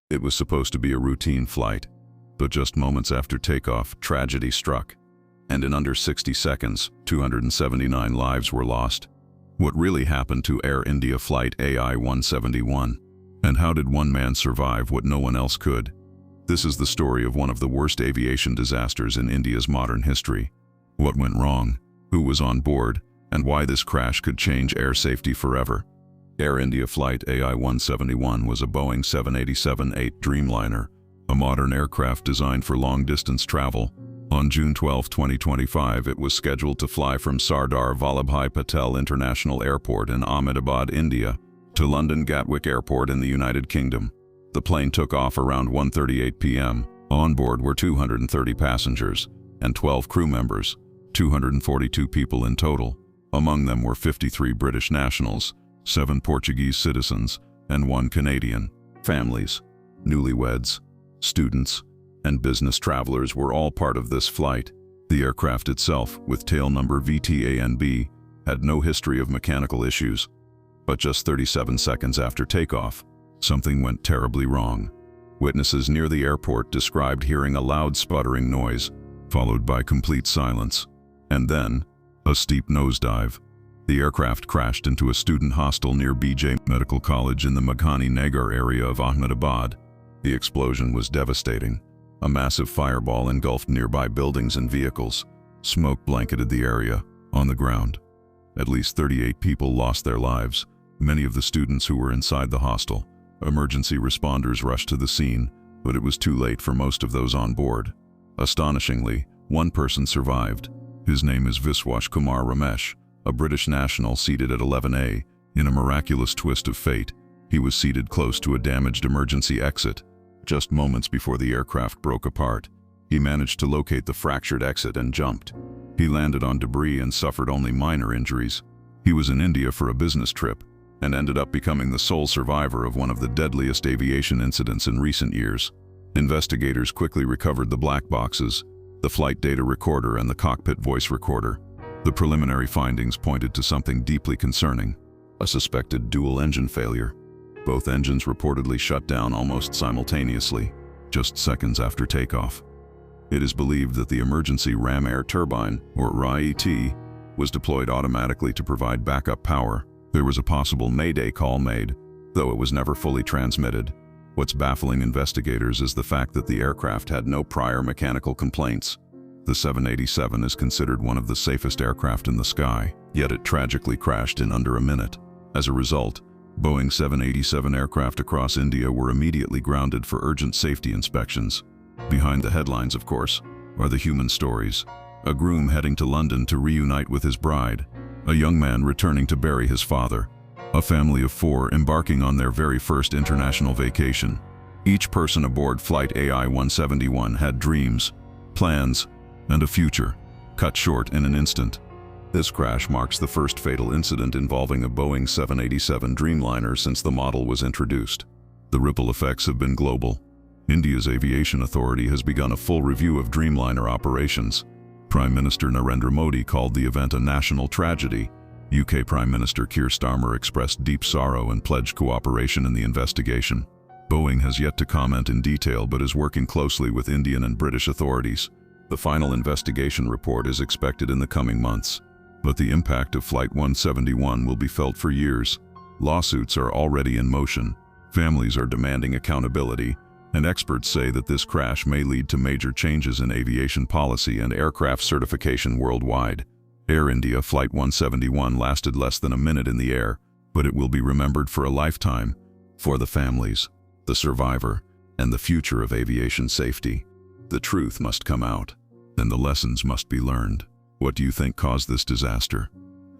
It was supposed to be a routine flight, but just moments after takeoff, tragedy struck. And in under 60 seconds, 279 lives were lost. What really happened to Air India Flight AI171? And how did one man survive what no one else could? This is the story of one of the worst aviation disasters in India's modern history. What went wrong, who was on board, and why this crash could change air safety forever. Air India Flight AI171 was a Boeing 787-8 Dreamliner, a modern aircraft designed for long-distance travel. On June 12, 2025, it was scheduled to fly from Sardar Vallabhbhai Patel International Airport in Ahmedabad, India, to London Gatwick Airport in the United Kingdom. The plane took off around 1:38 p.m. On board were 230 passengers and 12 crew members, 242 people in total. Among them were 53 British nationals, 7 Portuguese citizens, and 1 Canadian. Families, newlyweds, students, and business travelers were all part of this flight. The aircraft itself, with tail number VTANB, had no history of mechanical issues. But just 37 seconds after takeoff, something went terribly wrong. Witnesses near the airport described hearing a loud sputtering noise, followed by complete silence, and then a steep nosedive. The aircraft crashed into a student hostel near BJ Medical College in the Maghani Nagar area of Ahmedabad. The explosion was devastating. A massive fireball engulfed nearby buildings and vehicles. Smoke blanketed the area. On the ground, at least 38 people lost their lives, many of the students who were inside the hostel. Emergency responders rushed to the scene, but it was too late for most of those on board. Astonishingly, one person survived. His name is Viswash Kumar Ramesh, a British national seated at 11A. In a miraculous twist of fate, he was seated close to a damaged emergency exit. Just moments before the aircraft broke apart, he managed to locate the fractured exit and jumped. He landed on debris and suffered only minor injuries. He was in India for a business trip and ended up becoming the sole survivor of one of the deadliest aviation incidents in recent years. Investigators quickly recovered the black boxes, the flight data recorder, and the cockpit voice recorder. The preliminary findings pointed to something deeply concerning: a suspected dual-engine failure. Both engines reportedly shut down almost simultaneously, just seconds after takeoff. It is believed that the emergency ram air turbine, or RAET, was deployed automatically to provide backup power. There was a possible Mayday call made, though it was never fully transmitted. What's baffling investigators is the fact that the aircraft had no prior mechanical complaints. The 787 is considered one of the safest aircraft in the sky, yet it tragically crashed in under a minute. As a result, Boeing 787 aircraft across India were immediately grounded for urgent safety inspections. Behind the headlines, of course, are the human stories. A groom heading to London to reunite with his bride, a young man returning to bury his father, a family of 4 embarking on their very first international vacation. Each person aboard Flight AI171 had dreams, plans, and a future, cut short in an instant. This crash marks the first fatal incident involving a Boeing 787 Dreamliner since the model was introduced. The ripple effects have been global. India's aviation authority has begun a full review of Dreamliner operations. Prime Minister Narendra Modi called the event a national tragedy. UK Prime Minister Keir Starmer expressed deep sorrow and pledged cooperation in the investigation. Boeing has yet to comment in detail but is working closely with Indian and British authorities. The final investigation report is expected in the coming months. But the impact of Flight 171 will be felt for years. Lawsuits are already in motion, families are demanding accountability, and experts say that this crash may lead to major changes in aviation policy and aircraft certification worldwide. Air India Flight 171 lasted less than a minute in the air, but it will be remembered for a lifetime, for the families, the survivor, and the future of aviation safety. The truth must come out, and the lessons must be learned. What do you think caused this disaster?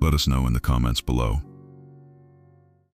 Let us know in the comments below.